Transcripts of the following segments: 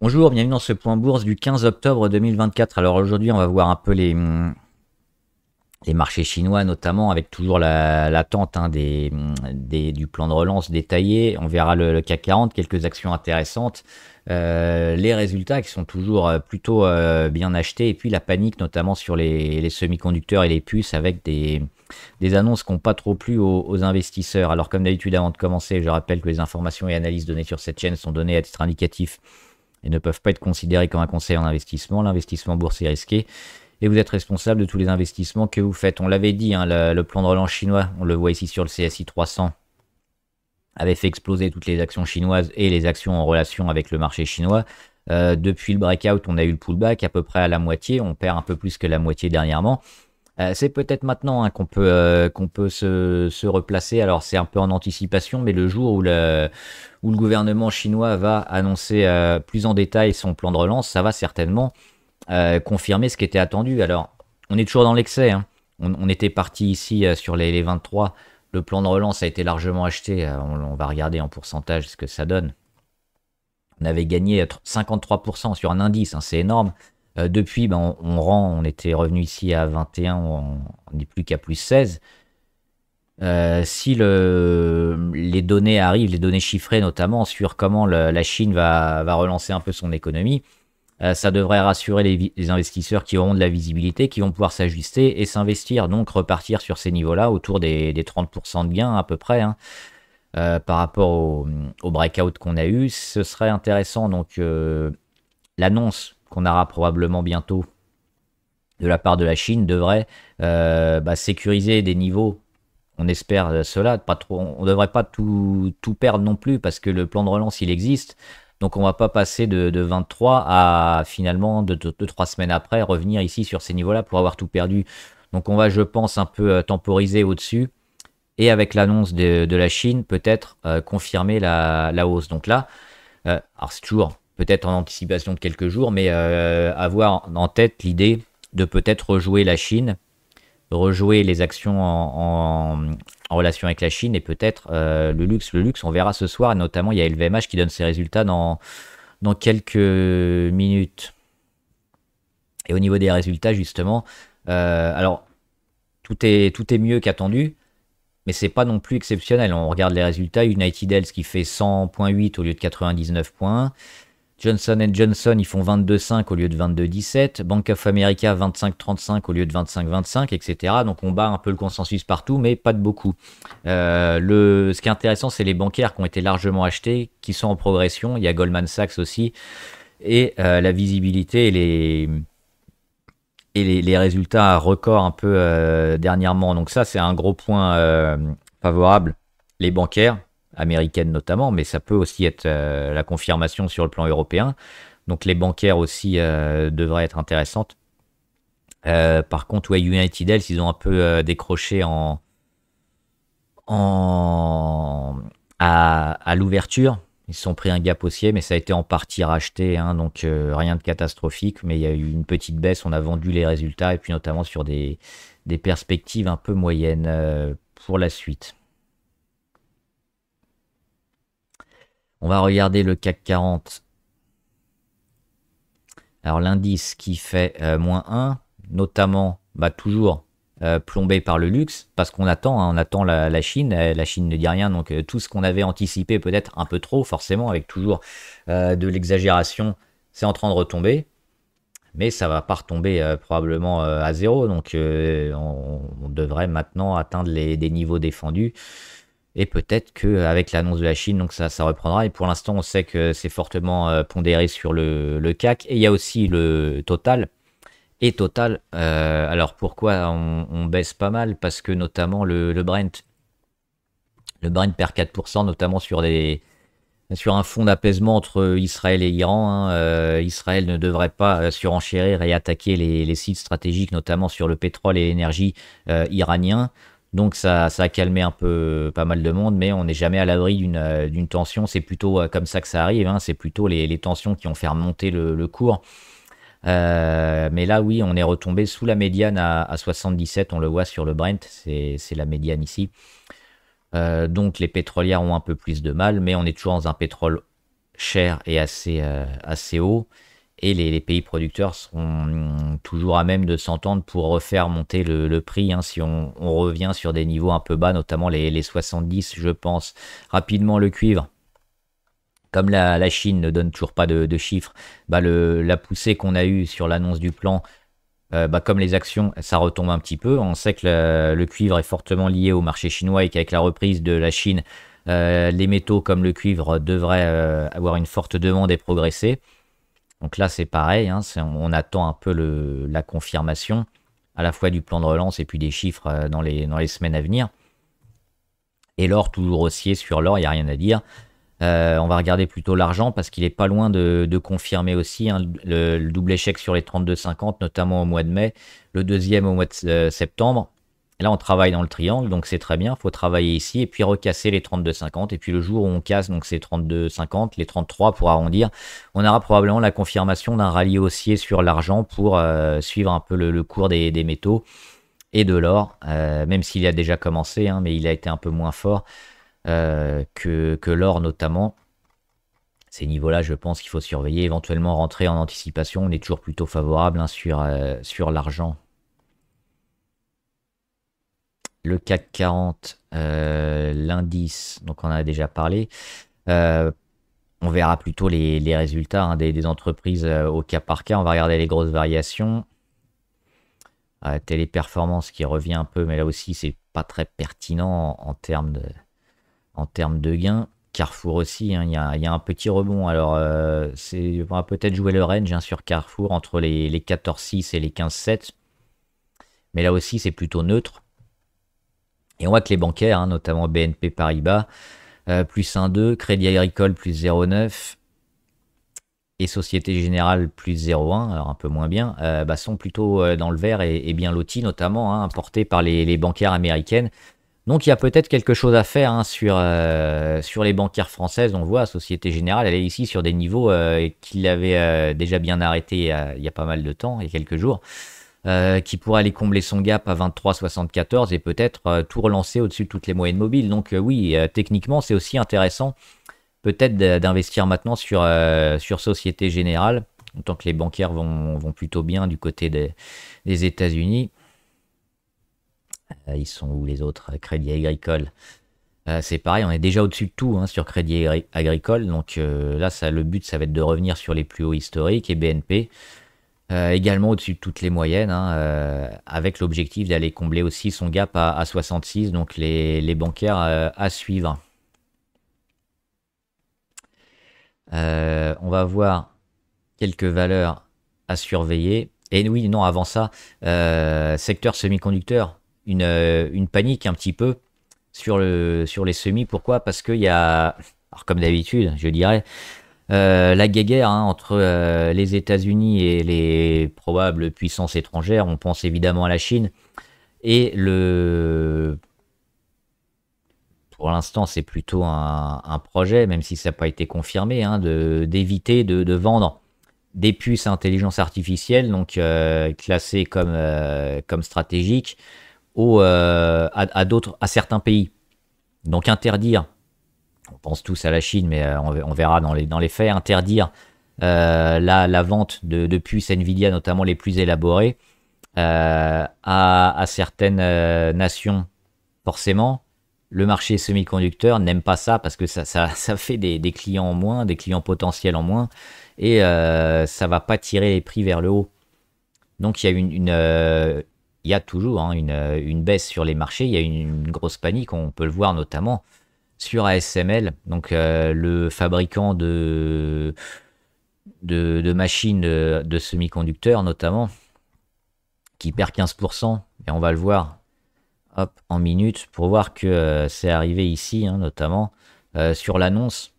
Bonjour, bienvenue dans ce point bourse du 15 octobre 2024. Alors aujourd'hui, on va voir un peu les marchés chinois, notamment avec toujours l'attente du plan de relance détaillé. On verra le CAC 40, quelques actions intéressantes, les résultats qui sont toujours plutôt bien achetés, et puis la panique notamment sur les semi-conducteurs et les puces avec des annonces qui n'ont pas trop plu aux investisseurs. Alors comme d'habitude, avant de commencer, je rappelle que les informations et analyses données sur cette chaîne sont données à titre indicatif et ne peuvent pas être considérés comme un conseil en investissement. L'investissement boursier est risqué et vous êtes responsable de tous les investissements que vous faites. On l'avait dit, hein, le plan de relance chinois, on le voit ici sur le CSI 300, avait fait exploser toutes les actions chinoises et les actions en relation avec le marché chinois. Depuis le breakout, on a eu le pullback à peu près à la moitié, on perd un peu plus que la moitié dernièrement. C'est peut-être maintenant hein, qu'on peut se replacer. Alors c'est un peu en anticipation, mais le jour où le gouvernement chinois va annoncer plus en détail son plan de relance, ça va certainement confirmer ce qui était attendu. Alors on est toujours dans l'excès, hein. On était parti ici sur les 23. Le plan de relance a été largement acheté. On va regarder en pourcentage ce que ça donne. On avait gagné 53% sur un indice, hein, c'est énorme. Depuis, ben, on était revenu ici à 21, on n'est plus qu'à plus 16. Si les données arrivent, les données chiffrées notamment sur comment la Chine va relancer un peu son économie, ça devrait rassurer les investisseurs qui auront de la visibilité, qui vont pouvoir s'ajuster et s'investir, donc repartir sur ces niveaux-là autour des 30% de gains à peu près, hein, par rapport au breakout qu'on a eu. Ce serait intéressant, donc l'annonce qu'on aura probablement bientôt de la part de la Chine devrait sécuriser des niveaux. On espère cela, pas trop. On ne devrait pas tout perdre non plus parce que le plan de relance il existe. Donc on ne va pas passer de 23 à finalement 2-3 semaines après revenir ici sur ces niveaux-là pour avoir tout perdu. Donc on va, je pense, un peu temporiser au-dessus. Et avec l'annonce de la Chine, peut-être confirmer la hausse. Donc là, alors c'est toujours peut-être en anticipation de quelques jours, mais avoir en tête l'idée de peut-être rejouer la Chine, rejouer les actions en relation avec la Chine et peut-être le luxe. Le luxe, on verra ce soir, et notamment il y a LVMH qui donne ses résultats dans quelques minutes. Et au niveau des résultats, justement, alors tout est mieux qu'attendu, mais c'est pas non plus exceptionnel. On regarde les résultats, United Health qui fait 100,8 au lieu de 99,1. Johnson Johnson, ils font 22,5 au lieu de 22,17. Bank of America, 25,35 au lieu de 25,25, etc. Donc on bat un peu le consensus partout, mais pas de beaucoup. Ce qui est intéressant, c'est les bancaires qui ont été largement achetés, qui sont en progression. Il y a Goldman Sachs aussi. Et la visibilité et les résultats records un peu dernièrement. Donc ça, c'est un gros point favorable. Les bancaires, américaines notamment, mais ça peut aussi être la confirmation sur le plan européen. Donc les bancaires aussi devraient être intéressantes. Par contre, ouais, United Health, ils ont un peu décroché en, à l'ouverture. Ils se sont pris un gap haussier, mais ça a été en partie racheté, hein, donc rien de catastrophique. Mais il y a eu une petite baisse, on a vendu les résultats, et puis notamment sur des perspectives un peu moyennes pour la suite. On va regarder le CAC 40. Alors l'indice qui fait moins 1, notamment toujours plombé par le luxe, parce qu'on attend, hein, on attend la Chine. La Chine ne dit rien, donc tout ce qu'on avait anticipé peut-être un peu trop, forcément, avec toujours de l'exagération, c'est en train de retomber. Mais ça va pas retomber probablement à zéro, donc on devrait maintenant atteindre des niveaux défendus. Et peut-être qu'avec l'annonce de la Chine, donc ça reprendra. Et pour l'instant, on sait que c'est fortement pondéré sur le CAC. Et il y a aussi le Total. Et Total, alors pourquoi on baisse pas mal? Parce que notamment le Brent perd 4%, notamment sur un fond d'apaisement entre Israël et Iran, hein. Israël ne devrait pas surenchérir et attaquer les sites stratégiques, notamment sur le pétrole et l'énergie iranien. Donc ça a calmé un peu pas mal de monde, mais on n'est jamais à l'abri d'une tension. C'est plutôt comme ça que ça arrive, hein. C'est plutôt les tensions qui ont fait remonter le cours. Mais là, oui, on est retombé sous la médiane à 77, on le voit sur le Brent, c'est la médiane ici. Donc les pétrolières ont un peu plus de mal, mais on est toujours dans un pétrole cher et assez haut. Et les pays producteurs seront toujours à même de s'entendre pour refaire monter le prix, hein, si on revient sur des niveaux un peu bas, notamment les 70, je pense. Rapidement, le cuivre, comme la Chine ne donne toujours pas de chiffres, bah la poussée qu'on a eue sur l'annonce du plan, bah comme les actions, ça retombe un petit peu. On sait que le cuivre est fortement lié au marché chinois et qu'avec la reprise de la Chine, les métaux comme le cuivre devraient avoir une forte demande et progresser. Donc là, c'est pareil, hein, on attend un peu la confirmation à la fois du plan de relance et puis des chiffres dans les semaines à venir. Et l'or, toujours haussier sur l'or, il n'y a rien à dire. On va regarder plutôt l'argent parce qu'il est pas loin de confirmer aussi, hein, le double échec sur les 32,50, notamment au mois de mai, le deuxième au mois de septembre. Et là, on travaille dans le triangle, donc c'est très bien. Il faut travailler ici et puis recasser les 32,50. Et puis le jour où on casse donc ces 32,50, les 33 pour arrondir, on aura probablement la confirmation d'un rallye haussier sur l'argent pour suivre un peu le cours des métaux et de l'or, même s'il a déjà commencé, hein, mais il a été un peu moins fort que l'or notamment. Ces niveaux-là, je pense qu'il faut surveiller, éventuellement rentrer en anticipation. On est toujours plutôt favorable, hein, sur l'argent. Le CAC 40, l'indice, donc on en a déjà parlé. On verra plutôt les résultats, hein, des entreprises au cas par cas. On va regarder les grosses variations. Téléperformance qui revient un peu, mais là aussi, c'est pas très pertinent en termes de gains. Carrefour aussi, hein, il y a un petit rebond. Alors, on va peut-être jouer le range, hein, sur Carrefour entre les 14,6 et les 15,7. Mais là aussi, c'est plutôt neutre. Et on voit que les bancaires, hein, notamment BNP Paribas, plus 1,2, Crédit Agricole plus 0,9 et Société Générale plus 0,1, alors un peu moins bien, bah, sont plutôt dans le vert et bien lotis, notamment, hein, portés par les bancaires américaines. Donc il y a peut-être quelque chose à faire, hein, sur les bancaires françaises. On voit, Société Générale, elle est ici sur des niveaux qu'il avait déjà bien arrêtés il y a pas mal de temps, il y a quelques jours, qui pourrait aller combler son gap à 23,74 et peut-être tout relancer au-dessus de toutes les moyennes mobiles. Donc oui, techniquement, c'est aussi intéressant peut-être d'investir maintenant sur Société Générale, tant que les bancaires vont plutôt bien du côté des États-Unis. Ils sont où les autres? Crédit Agricole. C'est pareil, on est déjà au-dessus de tout, hein, sur Crédit Agricole. Donc là, le but, ça va être de revenir sur les plus hauts historiques. Et BNP, également au-dessus de toutes les moyennes, hein, avec l'objectif d'aller combler aussi son gap à 66. Donc les bancaires à suivre. On va voir quelques valeurs à surveiller. Et oui, non, avant ça, secteur semi-conducteur, une panique un petit peu sur les semis. Pourquoi? Parce qu'il y a, alors comme d'habitude, je dirais, la guéguerre, hein, entre les États-Unis et les probables puissances étrangères. On pense évidemment à la Chine. Et pour l'instant, c'est plutôt un projet, même si ça n'a pas été confirmé, hein, d'éviter de vendre des puces à intelligence artificielle, donc classées comme stratégiques, à certains pays. Donc interdire, on pense tous à la Chine, mais on verra dans les faits, interdire la vente de puces Nvidia, notamment les plus élaborées, à certaines nations, forcément. Le marché semi-conducteur n'aime pas ça parce que ça fait des clients en moins, des clients potentiels en moins, et ça va pas tirer les prix vers le haut. Donc il y a il y a toujours, hein, une baisse sur les marchés, il y a une grosse panique, on peut le voir notamment sur ASML, donc le fabricant de machines de semi-conducteurs notamment, qui perd 15%, et on va le voir, hop, en minutes, pour voir que c'est arrivé ici, hein, notamment sur l'annonce.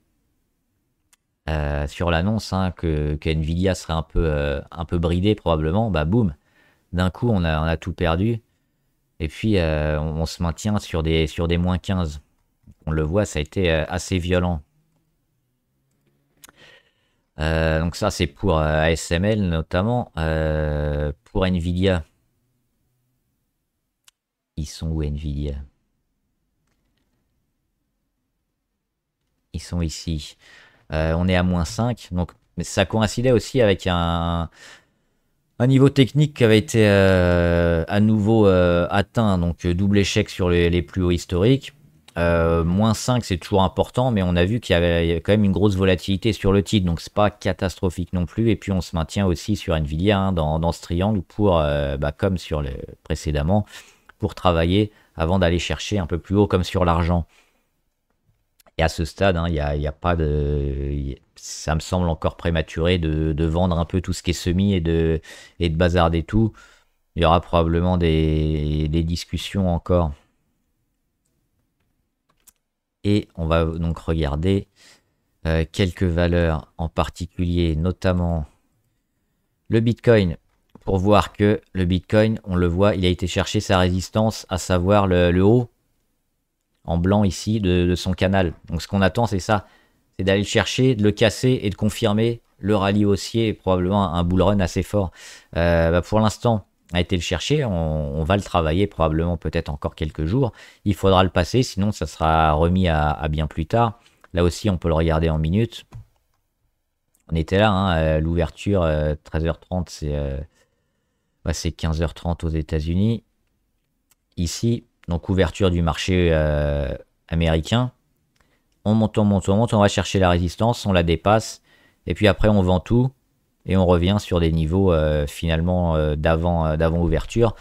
Hein, que Nvidia serait un peu bridé probablement, bah boum, d'un coup on a tout perdu. Et puis on se maintient sur des moins 15. On le voit, ça a été assez violent. Donc ça c'est pour ASML notamment. Pour Nvidia, ils sont où Nvidia? Ils sont ici. On est à -5. Donc, mais ça coïncidait aussi avec un niveau technique qui avait été à nouveau atteint. Donc, double échec sur les plus hauts historiques. -5, c'est toujours important, mais on a vu qu'il y avait quand même une grosse volatilité sur le titre, donc c'est pas catastrophique non plus. Et puis on se maintient aussi sur Nvidia dans ce triangle pour, comme sur le précédemment, pour travailler avant d'aller chercher un peu plus haut comme sur l'argent. Et à ce stade, il y a pas de, ça me semble encore prématuré de vendre un peu tout ce qui est semi et de bazarder tout. Il y aura probablement des discussions encore. Et on va donc regarder quelques valeurs en particulier, notamment le Bitcoin, pour voir que le Bitcoin, on le voit, il a été chercher sa résistance, à savoir le haut, en blanc ici, de son canal. Donc ce qu'on attend, c'est ça, c'est d'aller le chercher, de le casser et de confirmer le rallye haussier et probablement un bull run assez fort. Pour l'instant, a été le chercher, on va le travailler probablement peut-être encore quelques jours. Il faudra le passer, sinon ça sera remis à bien plus tard. Là aussi, on peut le regarder en minutes. On était là, l'ouverture 13h30, c'est 15h30 aux États-Unis. Ici, donc ouverture du marché américain. On monte, on va chercher la résistance, on la dépasse, et puis après on vend tout. Et on revient sur des niveaux finalement d'avant ouverture.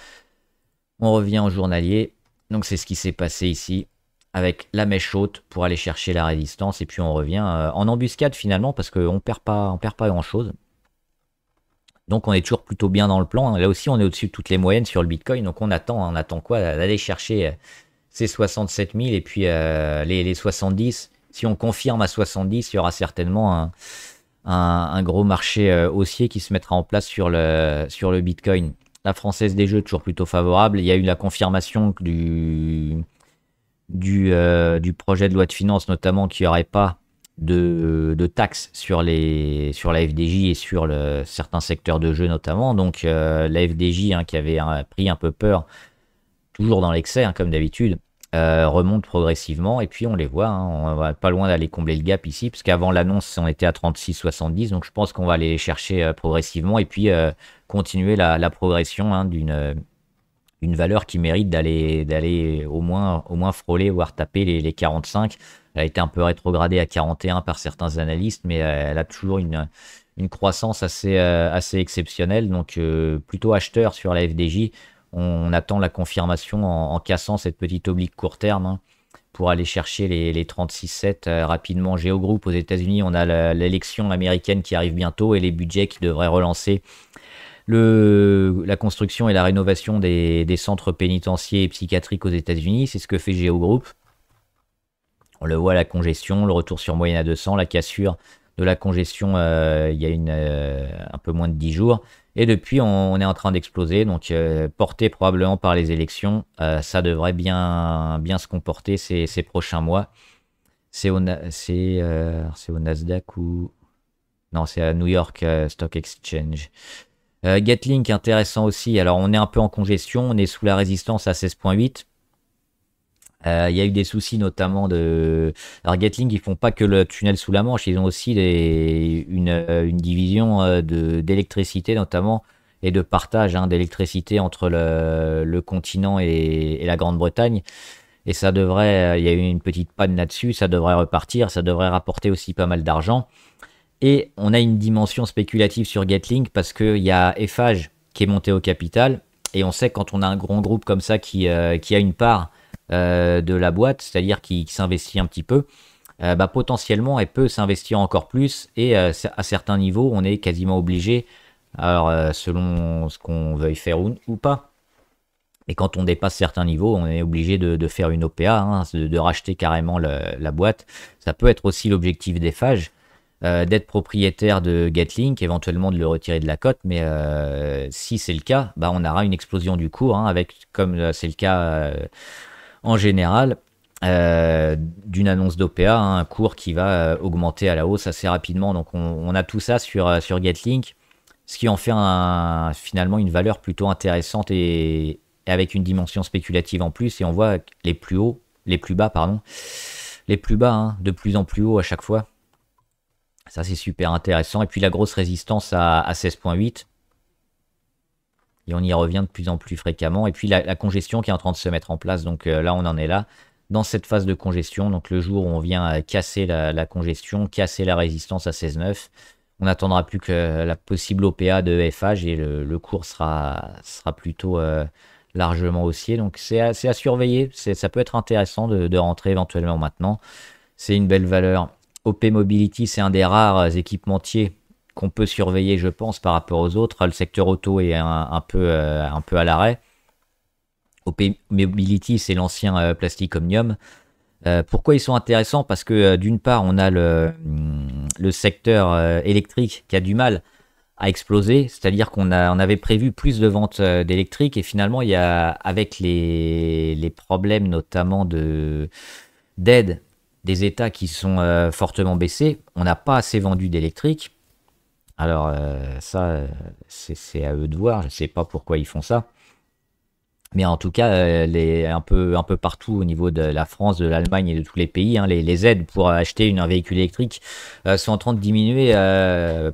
On revient au journalier. Donc c'est ce qui s'est passé ici avec la mèche haute pour aller chercher la résistance. Et puis on revient en embuscade finalement parce qu'on perd pas grand chose. Donc on est toujours plutôt bien dans le plan. Là aussi on est au-dessus de toutes les moyennes sur le Bitcoin. Donc on attend quoi? D'aller chercher ces 67 000 et puis les 70. Si on confirme à 70, il y aura certainement un gros marché haussier qui se mettra en place sur le Bitcoin. La Française des Jeux, toujours plutôt favorable. Il y a eu la confirmation du projet de loi de finances, notamment qu'il n'y aurait pas de taxes sur la FDJ et sur certains secteurs de jeu notamment. Donc la FDJ qui avait pris un peu peur, toujours dans l'excès comme d'habitude, remonte progressivement et puis on les voit, on va pas loin d'aller combler le gap ici parce qu'avant l'annonce on était à 36,70, donc je pense qu'on va aller les chercher progressivement et puis continuer la progression d'une valeur qui mérite d'aller au moins frôler voire taper les 45. Elle a été un peu rétrogradée à 41 par certains analystes, mais elle a toujours une croissance assez exceptionnelle, donc plutôt acheteur sur la FDJ. On attend la confirmation en cassant cette petite oblique court terme pour aller chercher les 36,7 rapidement. Geogroup aux États-Unis, on a l'élection américaine qui arrive bientôt et les budgets qui devraient relancer la construction et la rénovation des centres pénitentiaires et psychiatriques aux États-Unis. C'est ce que fait Geogroup. On le voit, la congestion, le retour sur moyenne à 200, la cassure de la congestion il y a un peu moins de 10 jours. Et depuis, on est en train d'exploser, donc porté probablement par les élections, ça devrait bien se comporter ces prochains mois. C'est au Nasdaq ou... Non, c'est à New York Stock Exchange. Getlink, intéressant aussi. Alors, on est un peu en congestion, on est sous la résistance à 16,8. Il y a eu des soucis notamment Alors Getlink, ils font pas que le tunnel sous la Manche, ils ont aussi une division d'électricité notamment et de partage d'électricité entre le continent et la Grande-Bretagne. Et ça devrait, il y a eu une petite panne là-dessus, ça devrait repartir, ça devrait rapporter aussi pas mal d'argent. Et on a une dimension spéculative sur Getlink parce qu'il y a Eiffage qui est monté au capital. Et on sait que quand on a un grand groupe comme ça qui a une part de la boîte, c'est-à-dire qui s'investit un petit peu, potentiellement elle peut s'investir encore plus et à certains niveaux on est quasiment obligé, alors selon ce qu'on veuille faire ou pas, et quand on dépasse certains niveaux on est obligé de faire une OPA, de racheter carrément la boîte. Ça peut être aussi l'objectif d'Eiffage, d'être propriétaire de Getlink, éventuellement de le retirer de la cote, mais si c'est le cas, on aura une explosion du cours, avec, comme c'est le cas en général, d'une annonce d'OPA, un cours qui va augmenter à la hausse assez rapidement. Donc on a tout ça sur Getlink, ce qui en fait finalement une valeur plutôt intéressante et avec une dimension spéculative en plus. Et on voit les plus bas, de plus en plus haut à chaque fois. Ça, c'est super intéressant. Et puis la grosse résistance à 16,8. Et on y revient de plus en plus fréquemment. Et puis la congestion qui est en train de se mettre en place. Donc là, on en est là, dans cette phase de congestion. Donc le jour où on vient casser la congestion, casser la résistance à 16,9, on n'attendra plus que la possible OPA de FH et le cours sera plutôt largement haussier. Donc c'est à surveiller. Ça peut être intéressant de rentrer éventuellement maintenant. C'est une belle valeur. OP Mobility, c'est un des rares équipementiers qu'on peut surveiller, je pense, par rapport aux autres. Le secteur auto est un peu à l'arrêt. OP Mobility, c'est l'ancien Plastic Omnium. Pourquoi ils sont intéressants? Parce que d'une part, on a le secteur électrique qui a du mal à exploser, c'est-à-dire on avait prévu plus de ventes d'électriques et finalement, il y a, avec les problèmes notamment d'aide des États qui sont fortement baissés, on n'a pas assez vendu d'électrique. Alors ça, c'est à eux de voir, je ne sais pas pourquoi ils font ça. Mais en tout cas, un peu partout au niveau de la France, de l'Allemagne et de tous les pays, hein, les aides pour acheter un véhicule électrique sont en train de diminuer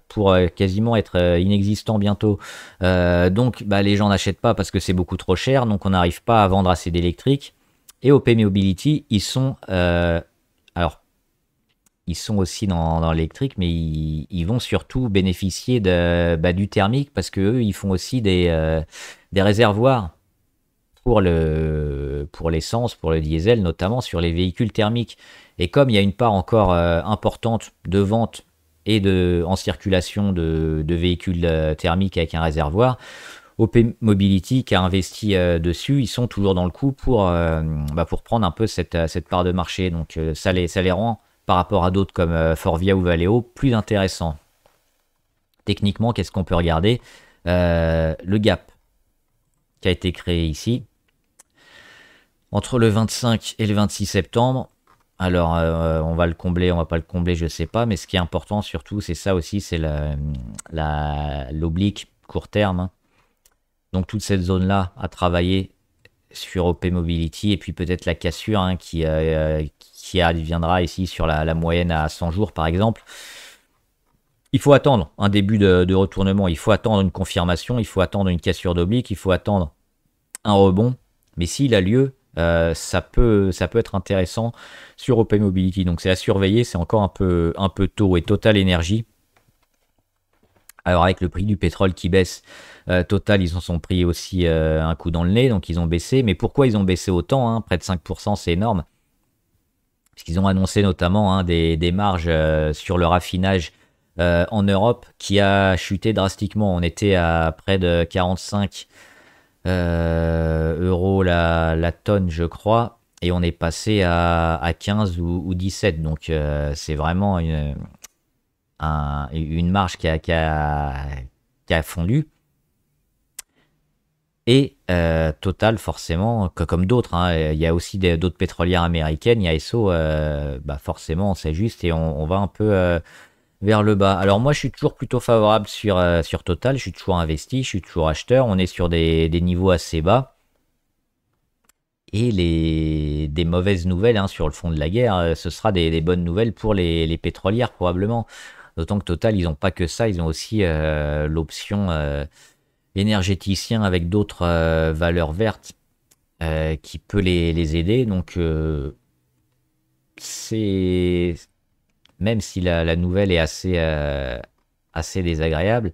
pour quasiment être inexistants bientôt. Donc les gens n'achètent pas parce que c'est beaucoup trop cher, donc on n'arrive pas à vendre assez d'électrique. Et OP Mobility, ils sont... alors, ils sont aussi dans l'électrique, mais ils vont surtout bénéficier du thermique parce qu'eux, ils font aussi des réservoirs pour l'essence, pour le diesel, notamment sur les véhicules thermiques. Et comme il y a une part encore importante de vente et en circulation de véhicules thermiques avec un réservoir, OP Mobility qui a investi dessus, ils sont toujours dans le coup pour prendre un peu cette part de marché. Donc ça les rend, par rapport à d'autres comme Forvia ou Valeo, plus intéressants. Techniquement, qu'est-ce qu'on peut regarder? Le gap qui a été créé ici, entre le 25 et le 26 septembre. Alors, on va le combler, on va pas le combler, je sais pas, mais ce qui est important surtout, c'est ça aussi, c'est l'oblique court terme, hein. Donc, toute cette zone-là à travailler sur OP Mobility, et puis peut-être la cassure hein, qui adviendra ici sur la moyenne à 100 jours, par exemple. Il faut attendre un début de retournement, il faut attendre une confirmation, il faut attendre une cassure d'oblique, il faut attendre un rebond. Mais s'il a lieu, ça peut être intéressant sur OP Mobility. Donc c'est à surveiller, c'est encore un peu tôt. Et Total Energy, alors avec le prix du pétrole qui baisse, Total, ils en sont pris aussi un coup dans le nez, donc ils ont baissé. Mais pourquoi ils ont baissé autant hein? Près de 5%, c'est énorme. Puisqu'ils ont annoncé notamment hein, des marges sur le raffinage en Europe qui a chuté drastiquement. On était à près de 45 euros la tonne, je crois, et on est passé à 15 ou 17. Donc c'est vraiment une marge qui a fondu. Et Total, forcément, comme d'autres, hein, il y a aussi d'autres pétrolières américaines, il y a Esso, forcément, c'est juste, et on va un peu vers le bas. Alors moi, je suis toujours plutôt favorable sur Total, je suis toujours investi, je suis toujours acheteur, on est sur des niveaux assez bas. Et des mauvaises nouvelles hein, sur le fond de la guerre, ce sera des bonnes nouvelles pour les pétrolières, probablement. D'autant que Total, ils n'ont pas que ça, ils ont aussi l'option énergéticien avec d'autres valeurs vertes qui peut les aider. Donc, c'est même si la nouvelle est assez désagréable,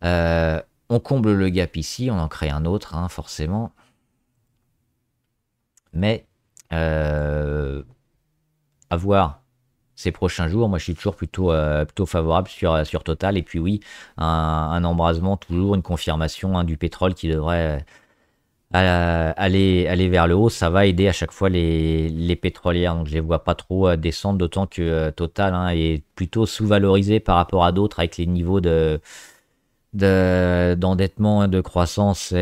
on comble le gap ici, on en crée un autre, hein, forcément. Mais à voir ces prochains jours, moi je suis toujours plutôt favorable sur Total. Et puis oui, un embrasement, toujours une confirmation hein, du pétrole qui devrait aller vers le haut. Ça va aider à chaque fois les pétrolières. Donc je les vois pas trop descendre, d'autant que Total hein, est plutôt sous-valorisé par rapport à d'autres avec les niveaux d'endettement, de croissance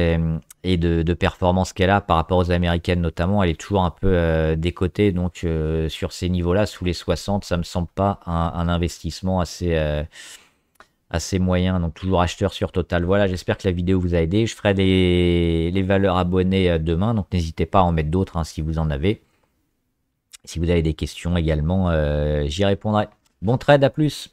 et de performance qu'elle a par rapport aux américaines notamment. Elle est toujours un peu décotée, donc sur ces niveaux-là, sous les 60, ça me semble pas un investissement assez moyen, donc toujours acheteur sur Total. Voilà, j'espère que la vidéo vous a aidé. Je ferai les valeurs abonnées demain, donc n'hésitez pas à en mettre d'autres hein, si vous en avez. Si vous avez des questions également, j'y répondrai. Bon trade, à plus!